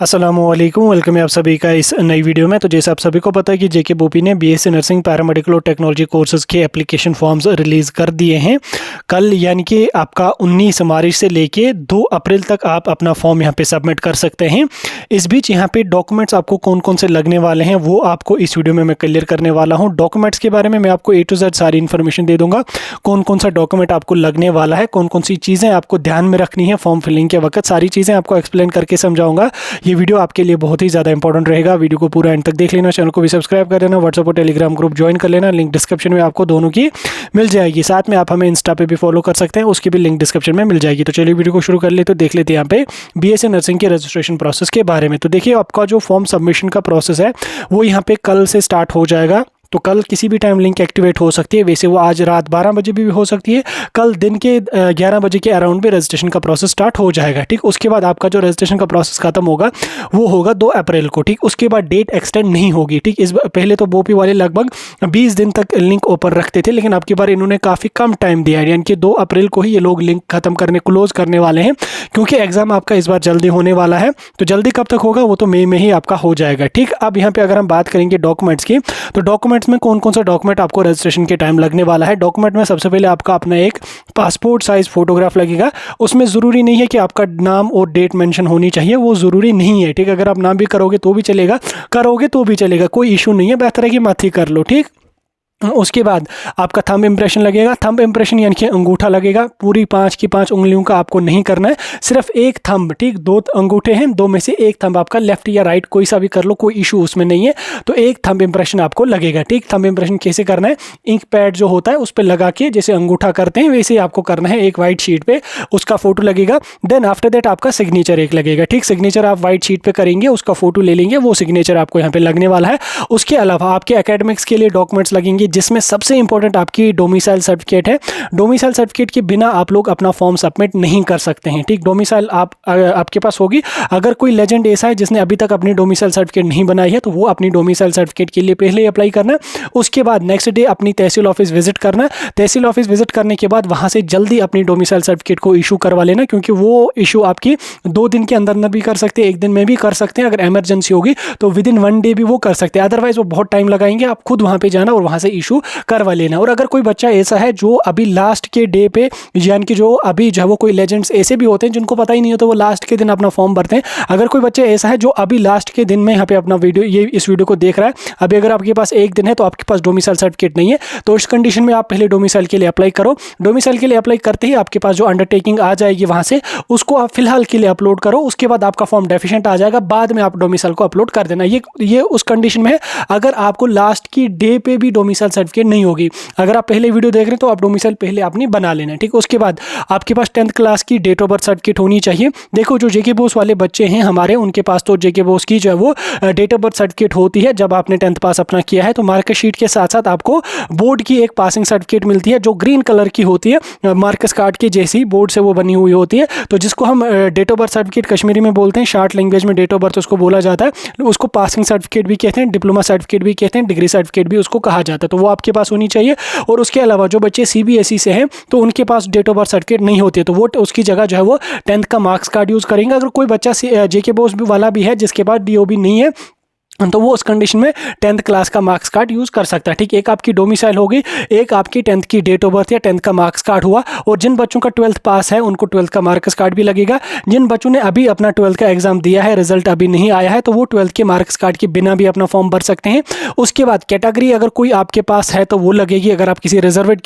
अस्सलामुअलैकुम, वेलकम है आप सभी का इस नई वीडियो में। तो जैसे आप सभी को पता है कि जेके बोपी ने बीएससी नर्सिंग, पैरामेडिकल और टेक्नोलॉजी कोर्सेज़ के एप्लीकेशन फॉर्म्स रिलीज़ कर दिए हैं कल, यानी कि आपका 19 मार्च से लेके 2 अप्रैल तक आप अपना फॉर्म यहाँ पे सबमिट कर सकते हैं। इस बीच यहाँ पे डॉक्यूमेंट्स आपको कौन कौन से लगने वाले हैं वो आपको इस वीडियो में मैं क्लियर करने वाला हूँ। डॉक्यूमेंट्स के बारे में मैं आपको A to Z सारी इन्फॉर्मेशन दे दूँगा, कौन कौन सा डॉक्यूमेंट आपको लगने वाला है, कौन कौन सी चीज़ें आपको ध्यान में रखनी है फॉर्म फिलिंग के वक्त, सारी चीज़ें आपको एक्सप्लेन करके समझाऊंगा। ये वीडियो आपके लिए बहुत ही ज़्यादा इंपॉर्टेंट रहेगा। वीडियो को पूरा एंड तक देख लेना, चैनल को भी सब्सक्राइब कर लेना, व्हाट्सएप और टेलीग्राम ग्रुप ज्वाइन कर लेना, लिंक डिस्क्रिप्शन में आपको दोनों की मिल जाएगी। साथ में आप हमें इंस्टा पे भी फॉलो कर सकते हैं, उसकी भी लिंक डिस्क्रिप्शन में मिल जाएगी। तो चलिए वीडियो को शुरू कर ले। तो देख लेते हैं यहाँ पे बीएससी नर्सिंग के रजिस्ट्रेशन प्रोसेस के बारे में। तो देखिए, आपका जो फॉर्म सबमिशन का प्रोसेस है वो यहाँ पे कल से स्टार्ट हो जाएगा। तो कल किसी भी टाइम लिंक एक्टिवेट हो सकती है, वैसे वो आज रात 12 बजे भी हो सकती है, कल दिन के 11 बजे के अराउंड में रजिस्ट्रेशन का प्रोसेस स्टार्ट हो जाएगा। ठीक, उसके बाद आपका जो रजिस्ट्रेशन का प्रोसेस खत्म होगा वो होगा 2 अप्रैल को। ठीक, उसके बाद डेट एक्सटेंड नहीं होगी। ठीक, इस पहले तो बोपी वाले लगभग 20 दिन तक लिंक ओपन रखते थे, लेकिन अब की बार इन्होंने काफ़ी कम टाइम दिया है, यानी कि 2 अप्रैल को ही ये लोग लिंक खत्म क्लोज करने वाले हैं, क्योंकि एग्जाम आपका इस बार जल्दी होने वाला है। तो जल्दी कब तक होगा वो तो मई में ही आपका हो जाएगा। ठीक, अब यहाँ पे अगर हम बात करेंगे डॉक्यूमेंट्स की, तो डॉक्यूमेंट्स में कौन कौन सा डॉक्यूमेंट आपको रजिस्ट्रेशन के टाइम लगने वाला है। डॉक्यूमेंट में सबसे पहले आपका अपना एक पासपोर्ट साइज फोटोग्राफ लगेगा। उसमें ज़रूरी नहीं है कि आपका नाम और डेट मेंशन होनी चाहिए, वो ज़रूरी नहीं है। ठीक, अगर आप नाम भी करोगे तो भी चलेगा, करोगे तो भी चलेगा, कोई इशू नहीं है, बेहतर है कि मत ही कर लो। ठीक, उसके बाद आपका थंब इंप्रेशन लगेगा। थंब इंप्रेशन यानी कि अंगूठा लगेगा। पूरी 5 की 5 उंगलियों का आपको नहीं करना है, सिर्फ एक थंब। ठीक, 2 अंगूठे हैं, 2 में से एक थंब आपका, लेफ्ट या राइट कोई सा भी कर लो, कोई इशू उसमें नहीं है। तो एक थंब इंप्रेशन आपको लगेगा। ठीक, थंब इंप्रेशन कैसे करना है, इंक पैड जो होता है उस पर लगा के जैसे अंगूठा करते हैं वैसे ही आपको करना है। एक वाइट शीट पे उसका फोटो लगेगा। देन आफ्टर दैट आपका सिग्नेचर एक लगेगा। ठीक, सिग्नेचर आप वाइट शीट पे करेंगे, उसका फोटो ले लेंगे, वो सिग्नेचर आपको यहाँ पे लगने वाला है। उसके अलावा आपके एकेडमिक्स के लिए डॉक्यूमेंट्स लगेंगे, जिसमें सबसे इंपॉर्टेंट आपकी डोमिसाइल सर्टिफिकेट है। डोमिसाइल सर्टिफिकेट के बिना आप लोग अपना फॉर्म सबमिट नहीं कर सकते हैं। ठीक, डोमिसाइल आपके पास होगी। अगर कोई लेजेंड ऐसा है जिसने अभी तक अपनी डोमिसाइल सर्टिफिकेट नहीं बनाई है, तो वो अपनी डोमिसाइल सर्टिफिकेट के लिए पहले ही अप्लाई करना। उसके बाद नेक्स्ट डे अपनी तहसील ऑफिस विजिट करना। तहसील ऑफिस विजिट करने के बाद वहां से जल्दी अपनी डोमिसाइल सर्टिफिकेट को इशू करवा लेना, क्योंकि वो इशू आपकी 2 दिन के अंदर भी कर सकते हैं, 1 दिन में भी कर सकते हैं। अगर इमरजेंसी होगी तो विद इन 1 डे भी वो कर सकते हैं, अदरवाइज वो बहुत टाइम लगाएंगे। आप खुद वहां पे जाना और वहां से इशू करवा लेना। और अगर कोई बच्चा ऐसा है जो अभी लास्ट के डे पे, यानी कि जो अभी जो वो कोई लेजेंड्स ऐसे भी होते हैं जिनको पता ही नहीं होता, वो लास्ट के दिन अपना फॉर्म भरते हैं। अगर कोई बच्चा ऐसा है जो अभी लास्ट के दिन में यहाँ पे अपना इस वीडियो को देख रहा है, अभी अगर आपके पास 1 दिन है तो आपके पास डोमिसाइल सर्टिफिकेट नहीं है, तो इस कंडीशन में आप पहले डोमिसाइल के लिए अप्लाई करो। डोमिसाइल के लिए अप्लाई करते ही आपके पास जो अंडरटेकिंग आ जाएगी वहां से, उसको आप फिलहाल के लिए अपलोड करो। उसके बाद आपका फॉर्म डेफिशिएंट आ जाएगा, बाद में आप डोमिसाइल को अपलोड कर देना। ये उस कंडीशन में है अगर आपको लास्ट की डे पे भी डोमिसाइल सर्टिफिकेट नहीं होगी। अगर आप पहले वीडियो देख रहे हैं तो आप डोमिसाइल पहले आपने बना लेना है। ठीक, उसके बाद आपके पास 10th क्लास की डेट ऑफ बर्थ सर्टिफिकेट होनी चाहिए। देखो, जो जेके बोस वाले बच्चे हैं हमारे, उनके पास तो जेके बोस की जो है वो डेट ऑफ बर्थ सर्टिफिकेट होती है जब आपने 10th पास अपना किया है। तो मार्कशीट शीट के साथ साथ आपको बोर्ड की एक पासिंग सर्टिफिकेट मिलती है, जो ग्रीन कलर की होती है, मार्कस कार्ड की जैसी बोर्ड से वो बनी हुई होती है। तो जिसको हम date of birth certificate Kashmiri में बोलते हैं, शार्ट लैंग्वेज में डेट ऑफ बर्थ उसको बोला जाता है। उसको पासिंग सर्टिफिकेट भी कहते हैं, डिप्लोमा सर्टिफिकेट भी कहते हैं, डिग्री सर्टिफिकेट भी उसको कहा जाता है। तो वो आपके पास होनी चाहिए। और उसके अलावा जो बच्चे सीबीएसई से हैं तो उनके पास डेट ऑफ बर्थ सर्टिफिकेट नहीं होती है, तो वो उसकी जगह जो है वो 10th का मार्क्स कार्ड यूज़ करेंगे। अगर कोई बच्चा जेके बोस वाला भी है जिसके पास डीओबी नहीं है, तो वो उस कंडीशन में 10th क्लास का मार्क्स कार्ड यूज़ कर सकता है। ठीक, एक आपकी डोमिसाइल होगी, एक आपकी 10th की डेट ऑफ बर्थ या 10th का मार्क्स कार्ड हुआ। और जिन बच्चों का 12th पास है उनको 12th का मार्क्स कार्ड भी लगेगा। जिन बच्चों ने अभी अपना 12th का एग्जाम दिया है, रिजल्ट अभी नहीं आया है, तो वो 12th के मार्क्स कार्ड के बिना भी अपना फॉर्म भर सकते हैं। उसके बाद कैटेगरी अगर कोई आपके पास है तो वो लगेगी। अगर आप किसी रिजर्वेड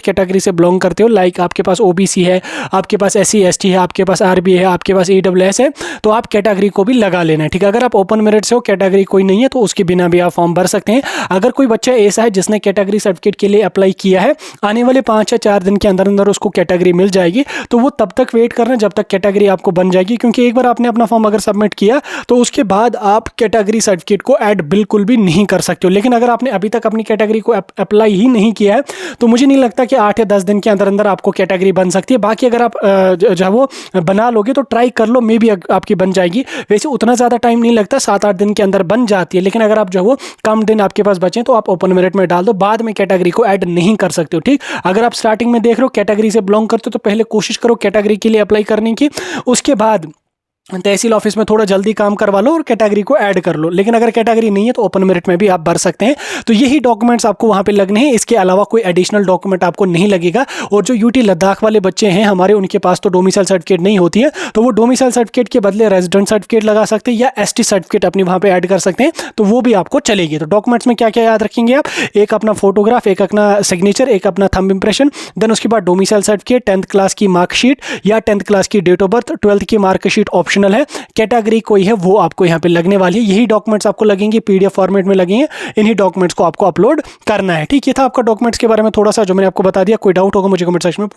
कैटेगरी से बिलोंग करते हो, लाइक आपके पास ओबीसी है, आपके पास SC ST है, आपके पास आरबी है, आपके पास EWS है, तो आप कैटेगरी को भी लगा लेना है। ठीक, अगर आप ओपन मेरिट से हो, कैटेगरी कोई नहीं है, तो उसके बिना भी आप फॉर्म भर सकते हैं। अगर कोई बच्चा ऐसा है जिसने कैटेगरी सर्टिफिकेट के लिए अप्लाई किया है, आने वाले 5 या 4 दिन के अंदर अंदर उसको कैटेगरी मिल जाएगी, तो वो तब तक वेट करना जब तक कैटेगरी आपको बन जाएगी। क्योंकि एक बार आपने अपना फॉर्म अगर सबमिट किया तो उसके बाद आप कैटेगरी सर्टिफिकेट को ऐड बिल्कुल भी नहीं कर सकते हो। लेकिन अगर आपने अभी तक अपनी कैटेगरी को अप्लाई ही नहीं किया है, तो मुझे नहीं लगता कि 8 या 10 दिन के अंदर अंदर आपको कैटेगरी बन सकती है। बाकी अगर आप जो वो बना लोगे तो ट्राई कर लो, मे भी आपकी बन जाएगी। वैसे उतना ज़्यादा टाइम नहीं लगता, 7-8 दिन के अंदर बन जाती है। लेकिन अगर आप जो वो कम दिन आपके पास बचे तो आप ओपन मेरिट में डाल दो, बाद में कैटेगरी को ऐड नहीं कर सकते हो। ठीक, अगर आप स्टार्टिंग में देख रहे हो कैटेगरी से बिलोंग करते हो तो पहले कोशिश करो कैटेगरी के लिए अप्लाई करने की। उसके बाद तहसील ऑफिस में थोड़ा जल्दी काम करवा लो और कैटेगरी को ऐड कर लो। लेकिन अगर कैटेगरी नहीं है तो ओपन मेरिट में भी आप भर सकते हैं। तो यही डॉक्यूमेंट्स आपको वहाँ पे लगने हैं, इसके अलावा कोई एडिशनल डॉक्यूमेंट आपको नहीं लगेगा। और जो यूटी लद्दाख वाले बच्चे हैं हमारे, उनके पास तो डोमिसाइल सर्टिफिकेट नहीं होती है, तो वो डोमिसाइल सर्टिफिकेट के बदले रेजिडेंट सर्टिफिकेट लगा सकते हैं या एसटी सर्टिफिकेट अपनी वहाँ पे ऐड कर सकते हैं, तो वो भी आपको चलेगी। तो डॉक्यूमेंट्स में क्या क्या याद रखेंगे आप? एक अपना फोटोग्राफ, एक अपना सिग्नेचर, एक अपना थंब इंप्रेशन, देन उसके बाद डोमिसाइल सर्टिफिकेट, 10th क्लास की मार्कशीट या 10th क्लास की डेट ऑफ बर्थ, 12th की मार्कशीट ऑप्शनल है, कैटेगरी कोई है वो आपको यहाँ पे लगने वाली है। यही डॉक्यूमेंट्स आपको लगेंगे, पीडीएफ फॉर्मेट में लगेंगे, इन्हीं डॉक्यूमेंट्स को आपको अपलोड करना है। ठीक, ये था आपका डॉक्यूमेंट्स के बारे में थोड़ा सा जो मैंने आपको बता दिया। कोई डाउट होगा मुझे कमेंट सेक्शन में